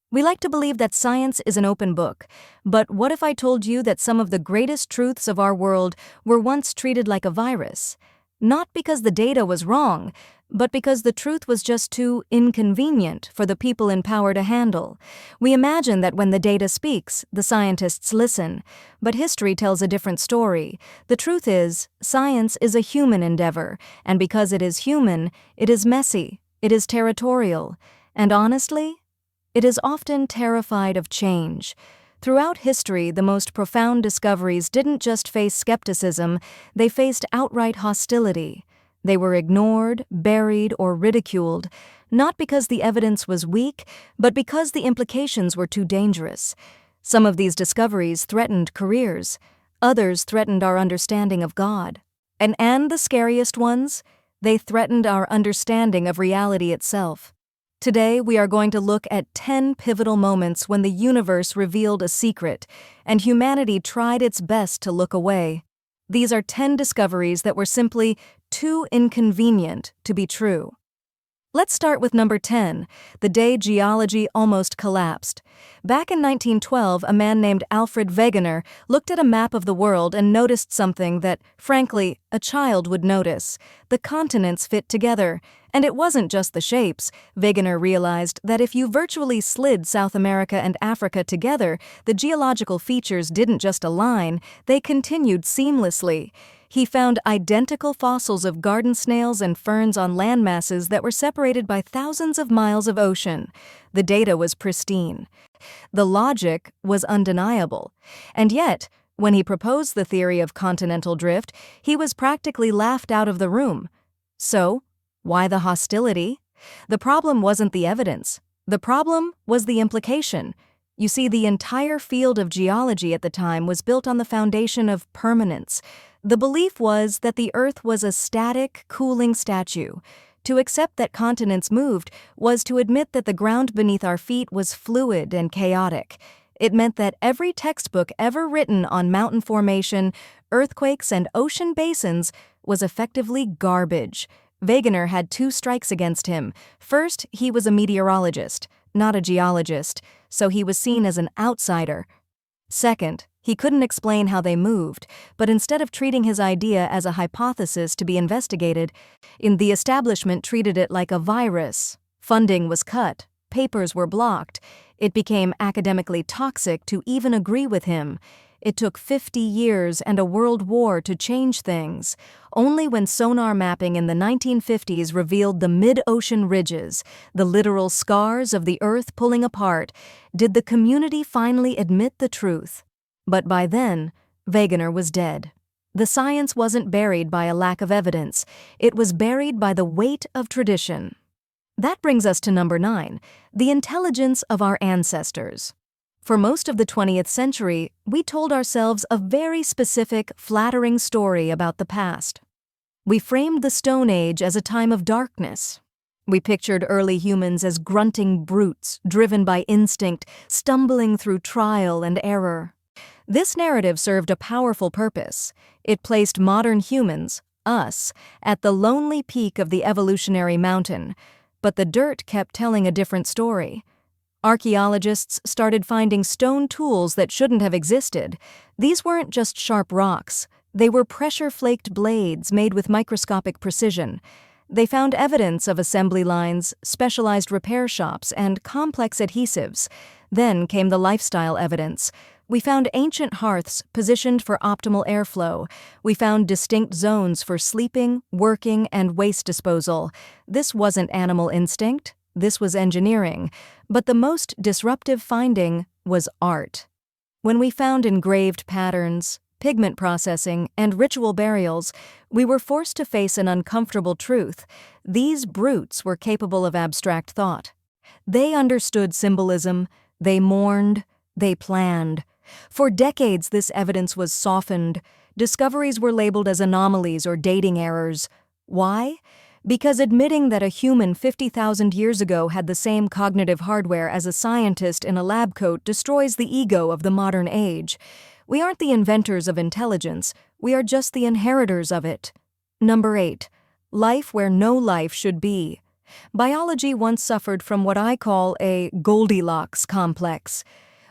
We like to believe that science is an open book, but what if I told you that some of the greatest truths of our world were once treated like a virus? Not because the data was wrong, but because the truth was just too inconvenient for the people in power to handle. We imagine that when the data speaks, the scientists listen, but history tells a different story. The truth is, science is a human endeavor, and because it is human, it is messy, it is territorial, and honestly, it is often terrified of change. Throughout history, the most profound discoveries didn't just face skepticism, they faced outright hostility. They were ignored, buried, or ridiculed, not because the evidence was weak, but because the implications were too dangerous. Some of these discoveries threatened careers. Others threatened our understanding of God. And the scariest ones? They threatened our understanding of reality itself. Today, we are going to look at 10 pivotal moments when the universe revealed a secret, and humanity tried its best to look away. These are 10 discoveries that were simply too inconvenient to be true. Let's start with number 10, the day geology almost collapsed. Back in 1912, a man named Alfred Wegener looked at a map of the world and noticed something that, frankly, a child would notice. The continents fit together. And it wasn't just the shapes. Wegener realized that if you virtually slid South America and Africa together, the geological features didn't just align, they continued seamlessly. He found identical fossils of garden snails and ferns on landmasses that were separated by thousands of miles of ocean. The data was pristine. The logic was undeniable. And yet, when he proposed the theory of continental drift, he was practically laughed out of the room. So, why the hostility? The problem wasn't the evidence. The problem was the implication. You see, the entire field of geology at the time was built on the foundation of permanence. The belief was that the Earth was a static, cooling statue. To accept that continents moved was to admit that the ground beneath our feet was fluid and chaotic. It meant that every textbook ever written on mountain formation, earthquakes, and ocean basins was effectively garbage. Wegener had two strikes against him. First, he was a meteorologist, not a geologist, so he was seen as an outsider. Second, he couldn't explain how they moved, but instead of treating his idea as a hypothesis to be investigated, the establishment treated it like a virus. Funding was cut, papers were blocked. It became academically toxic to even agree with him. It took 50 years and a world war to change things. Only when sonar mapping in the 1950s revealed the mid-ocean ridges, the literal scars of the Earth pulling apart, did the community finally admit the truth. But by then, Wegener was dead. The science wasn't buried by a lack of evidence. It was buried by the weight of tradition. That brings us to number 9, the intelligence of our ancestors. For most of the 20th century, we told ourselves a very specific, flattering story about the past. We framed the Stone Age as a time of darkness. We pictured early humans as grunting brutes, driven by instinct, stumbling through trial and error. This narrative served a powerful purpose. It placed modern humans, us, at the lonely peak of the evolutionary mountain. But the dirt kept telling a different story. Archaeologists started finding stone tools that shouldn't have existed. These weren't just sharp rocks. They were pressure-flaked blades made with microscopic precision. They found evidence of assembly lines, specialized repair shops, and complex adhesives. Then came the lifestyle evidence. We found ancient hearths positioned for optimal airflow. We found distinct zones for sleeping, working, and waste disposal. This wasn't animal instinct. This was engineering. But the most disruptive finding was art. When we found engraved patterns, pigment processing, and ritual burials, we were forced to face an uncomfortable truth. These brutes were capable of abstract thought. They understood symbolism, they mourned, they planned. For decades, this evidence was softened. Discoveries were labeled as anomalies or dating errors. Why? Because admitting that a human 50,000 years ago had the same cognitive hardware as a scientist in a lab coat destroys the ego of the modern age. We aren't the inventors of intelligence, we are just the inheritors of it. Number 8. Life where no life should be. Biology once suffered from what I call a Goldilocks complex.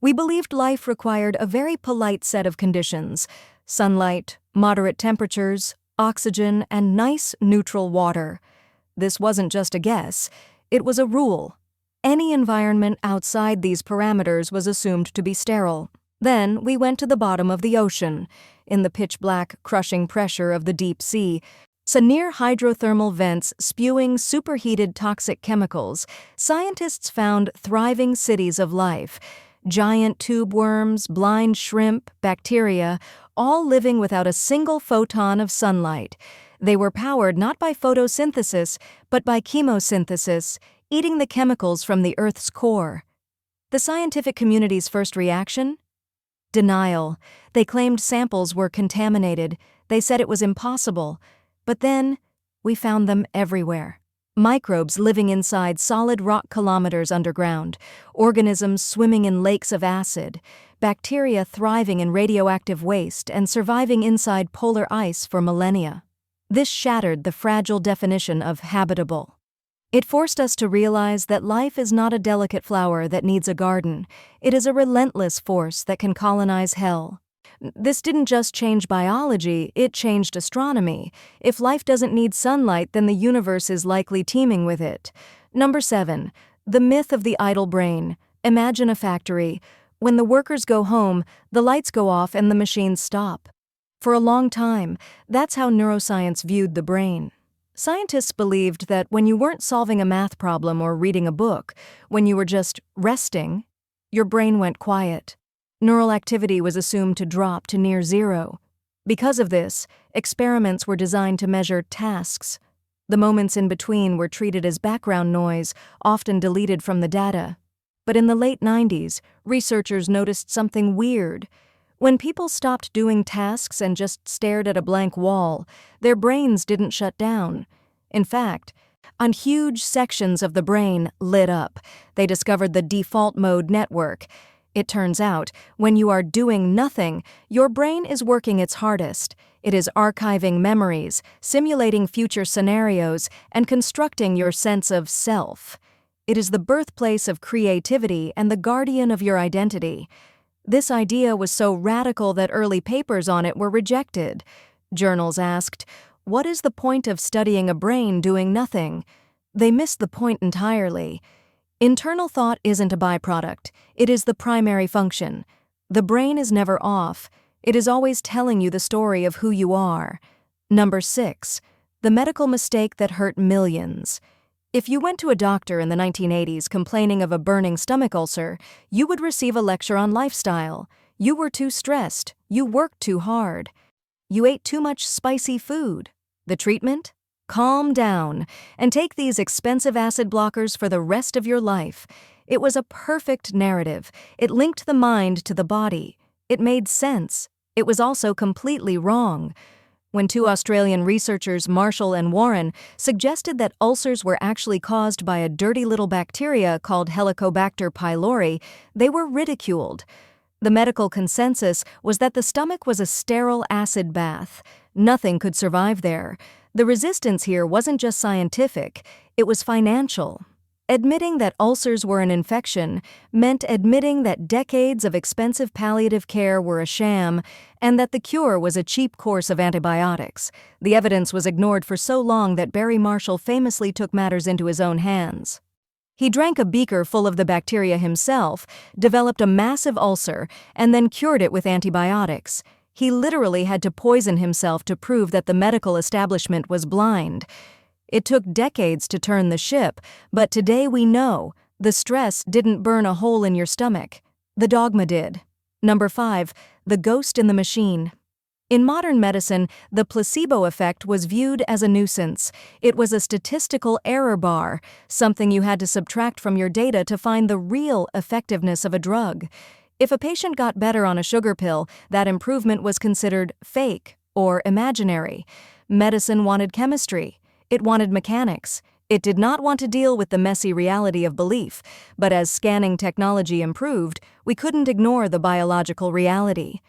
We believed life required a very polite set of conditions: sunlight, moderate temperatures, oxygen, and nice, neutral water. This wasn't just a guess, it was a rule. Any environment outside these parameters was assumed to be sterile. Then we went to the bottom of the ocean. In the pitch-black, crushing pressure of the deep sea, near hydrothermal vents spewing superheated toxic chemicals, scientists found thriving cities of life. Giant tube worms, blind shrimp, bacteria, all living without a single photon of sunlight. They were powered not by photosynthesis, but by chemosynthesis, eating the chemicals from the Earth's core. The scientific community's first reaction? Denial. They claimed samples were contaminated. They said it was impossible. But then, we found them everywhere. Microbes living inside solid rock kilometers underground, organisms swimming in lakes of acid, bacteria thriving in radioactive waste and surviving inside polar ice for millennia. This shattered the fragile definition of habitable. It forced us to realize that life is not a delicate flower that needs a garden. It is a relentless force that can colonize hell. This didn't just change biology, it changed astronomy. If life doesn't need sunlight, then the universe is likely teeming with it. Number 7. The myth of the idle brain. Imagine a factory. When the workers go home, the lights go off and the machines stop. For a long time, that's how neuroscience viewed the brain. Scientists believed that when you weren't solving a math problem or reading a book, when you were just resting, your brain went quiet. Neural activity was assumed to drop to near zero. Because of this, experiments were designed to measure tasks. The moments in between were treated as background noise, often deleted from the data. But in the late 90s, researchers noticed something weird. When people stopped doing tasks and just stared at a blank wall, their brains didn't shut down. In fact, huge sections of the brain lit up. They discovered the default mode network. It turns out, when you are doing nothing, your brain is working its hardest. It is archiving memories, simulating future scenarios, and constructing your sense of self. It is the birthplace of creativity and the guardian of your identity. This idea was so radical that early papers on it were rejected. Journals asked, "What is the point of studying a brain doing nothing?" They missed the point entirely. Internal thought isn't a byproduct, it is the primary function. The brain is never off, it is always telling you the story of who you are. Number 6. The medical mistake that hurt millions. If you went to a doctor in the 1980s complaining of a burning stomach ulcer, you would receive a lecture on lifestyle. You were too stressed, you worked too hard. You ate too much spicy food. The treatment? Calm down and take these expensive acid blockers for the rest of your life. It was a perfect narrative. It linked the mind to the body. It made sense. It was also completely wrong. When two Australian researchers, Marshall and Warren, suggested that ulcers were actually caused by a dirty little bacteria called Helicobacter pylori, they were ridiculed. The medical consensus was that the stomach was a sterile acid bath. Nothing could survive there. The resistance here wasn't just scientific, it was financial. Admitting that ulcers were an infection meant admitting that decades of expensive palliative care were a sham and that the cure was a cheap course of antibiotics. The evidence was ignored for so long that Barry Marshall famously took matters into his own hands. He drank a beaker full of the bacteria himself, developed a massive ulcer, and then cured it with antibiotics. He literally had to poison himself to prove that the medical establishment was blind. It took decades to turn the ship, but today we know the stress didn't burn a hole in your stomach. The dogma did. Number 5. The ghost in the machine. In modern medicine, the placebo effect was viewed as a nuisance. It was a statistical error bar, something you had to subtract from your data to find the real effectiveness of a drug. If a patient got better on a sugar pill, that improvement was considered fake or imaginary. Medicine wanted chemistry. It wanted mechanics. It did not want to deal with the messy reality of belief, but as scanning technology improved, we couldn't ignore the biological reality.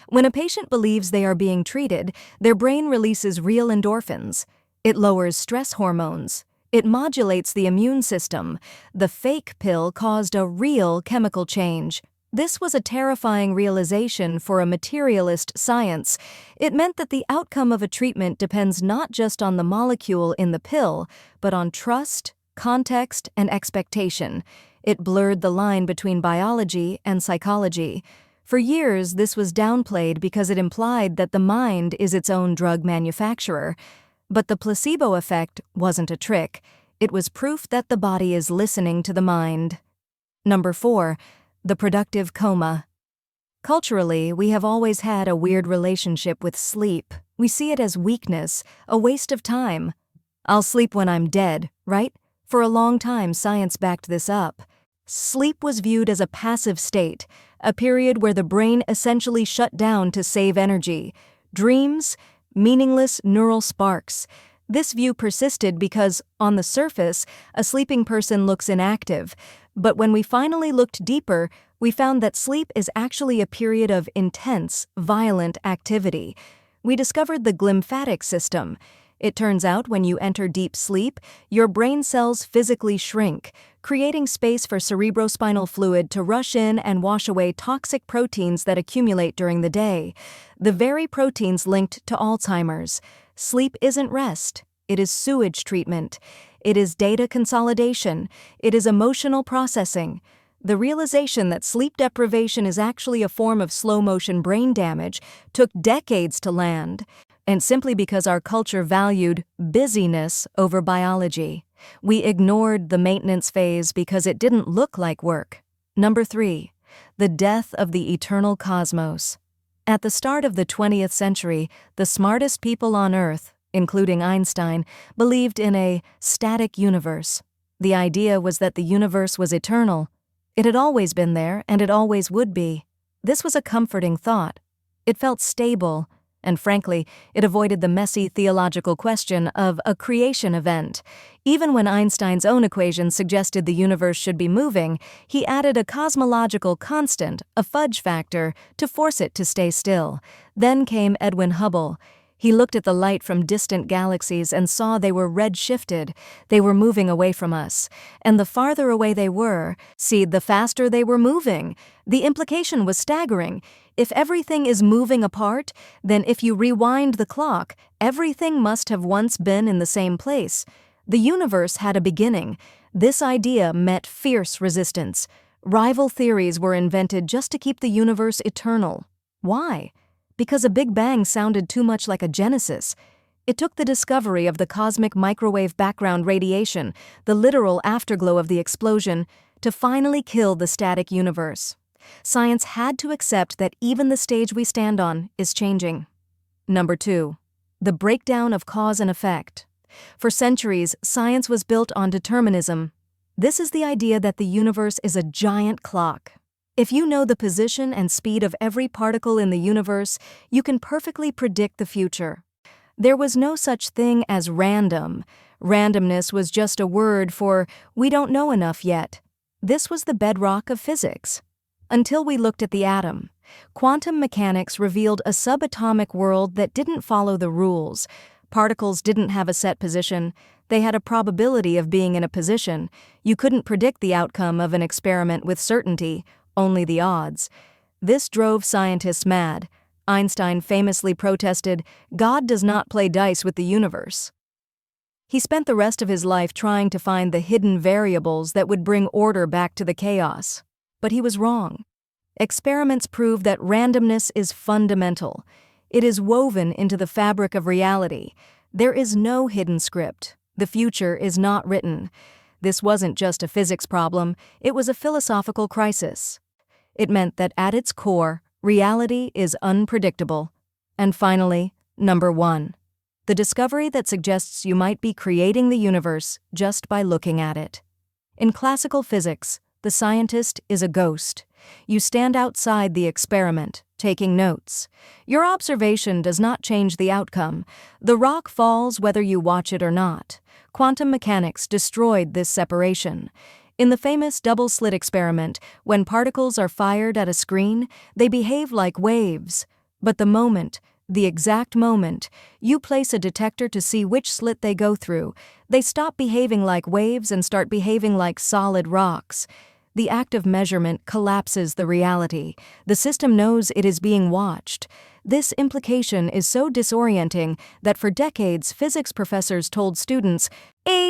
When a patient believes they are being treated, their brain releases real endorphins. It lowers stress hormones. It modulates the immune system. The fake pill caused a real chemical change. This was a terrifying realization for a materialist science. It meant that the outcome of a treatment depends not just on the molecule in the pill, but on trust, context, and expectation. It blurred the line between biology and psychology. For years, this was downplayed because it implied that the mind is its own drug manufacturer. But the placebo effect wasn't a trick. It was proof that the body is listening to the mind. Number 4. The productive coma. Culturally, we have always had a weird relationship with sleep. We see it as weakness, a waste of time. I'll sleep when I'm dead, right? For a long time, science backed this up. Sleep was viewed as a passive state, a period where the brain essentially shut down to save energy. Dreams, meaningless neural sparks. This view persisted because, on the surface, a sleeping person looks inactive. But when we finally looked deeper, we found that sleep is actually a period of intense, violent activity. We discovered the glymphatic system. It turns out when you enter deep sleep, your brain cells physically shrink, creating space for cerebrospinal fluid to rush in and wash away toxic proteins that accumulate during the day. The very proteins linked to Alzheimer's. Sleep isn't rest. It is sewage treatment. It is data consolidation. It is emotional processing. The realization that sleep deprivation is actually a form of slow-motion brain damage took decades to land, and simply because our culture valued busyness over biology. We ignored the maintenance phase because it didn't look like work. Number 3. The death of the eternal cosmos. At the start of the 20th century, the smartest people on Earth, including Einstein, believed in a static universe. The idea was that the universe was eternal. It had always been there, and it always would be. This was a comforting thought. It felt stable, and frankly, it avoided the messy theological question of a creation event. Even when Einstein's own equations suggested the universe should be moving, he added a cosmological constant, a fudge factor, to force it to stay still. Then came Edwin Hubble. He looked at the light from distant galaxies and saw they were red-shifted. They were moving away from us. And the farther away they were, the faster they were moving. The implication was staggering. If everything is moving apart, then if you rewind the clock, everything must have once been in the same place. The universe had a beginning. This idea met fierce resistance. Rival theories were invented just to keep the universe eternal. Why? Because a Big Bang sounded too much like a Genesis. It took the discovery of the cosmic microwave background radiation, the literal afterglow of the explosion, to finally kill the static universe. Science had to accept that even the stage we stand on is changing. Number 2. The breakdown of cause and effect. For centuries, science was built on determinism. This is the idea that the universe is a giant clock. If you know the position and speed of every particle in the universe, you can perfectly predict the future. There was no such thing as random. Randomness was just a word for we don't know enough yet. This was the bedrock of physics. Until we looked at the atom. Quantum mechanics revealed a subatomic world that didn't follow the rules. Particles didn't have a set position. They had a probability of being in a position. You couldn't predict the outcome of an experiment with certainty, only the odds. This drove scientists mad. Einstein famously protested, "God does not play dice with the universe." He spent the rest of his life trying to find the hidden variables that would bring order back to the chaos. But he was wrong. Experiments prove that randomness is fundamental. It is woven into the fabric of reality. There is no hidden script. The future is not written. This wasn't just a physics problem, it was a philosophical crisis. It meant that at its core, reality is unpredictable. And finally, number 1. The discovery that suggests you might be creating the universe just by looking at it. In classical physics, the scientist is a ghost. You stand outside the experiment, taking notes. Your observation does not change the outcome. The rock falls whether you watch it or not. Quantum mechanics destroyed this separation. In the famous double-slit experiment, when particles are fired at a screen, they behave like waves. But the moment The exact moment you place a detector to see which slit they go through, they stop behaving like waves and start behaving like solid rocks. The act of measurement collapses the reality. The system knows it is being watched. This implication is so disorienting that for decades physics professors told students,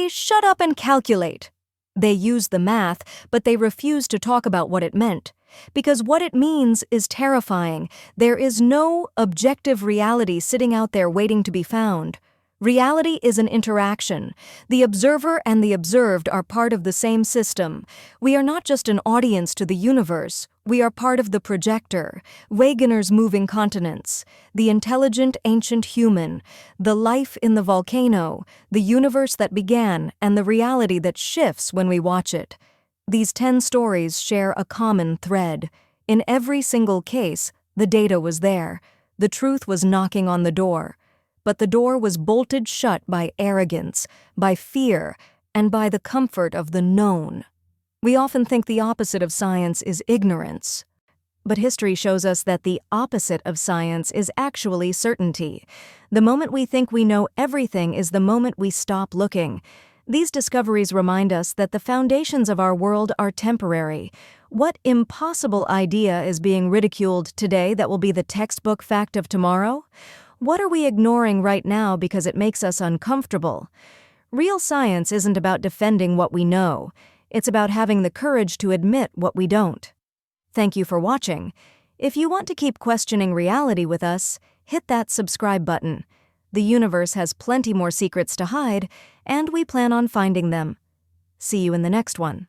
shut up and calculate." They used the math, but they refused to talk about what it meant. Because what it means is terrifying. There is no objective reality sitting out there waiting to be found. Reality is an interaction. The observer and the observed are part of the same system. We are not just an audience to the universe. We are part of the projector, Wegener's moving continents, the intelligent ancient human, the life in the volcano, the universe that began, and the reality that shifts when we watch it. These 10 stories share a common thread. In every single case, the data was there. The truth was knocking on the door. But the door was bolted shut by arrogance, by fear, and by the comfort of the known. We often think the opposite of science is ignorance. But history shows us that the opposite of science is actually certainty. The moment we think we know everything is the moment we stop looking. These discoveries remind us that the foundations of our world are temporary. What impossible idea is being ridiculed today that will be the textbook fact of tomorrow? What are we ignoring right now because it makes us uncomfortable? Real science isn't about defending what we know. It's about having the courage to admit what we don't. Thank you for watching. If you want to keep questioning reality with us, hit that subscribe button. The universe has plenty more secrets to hide, and we plan on finding them. See you in the next one.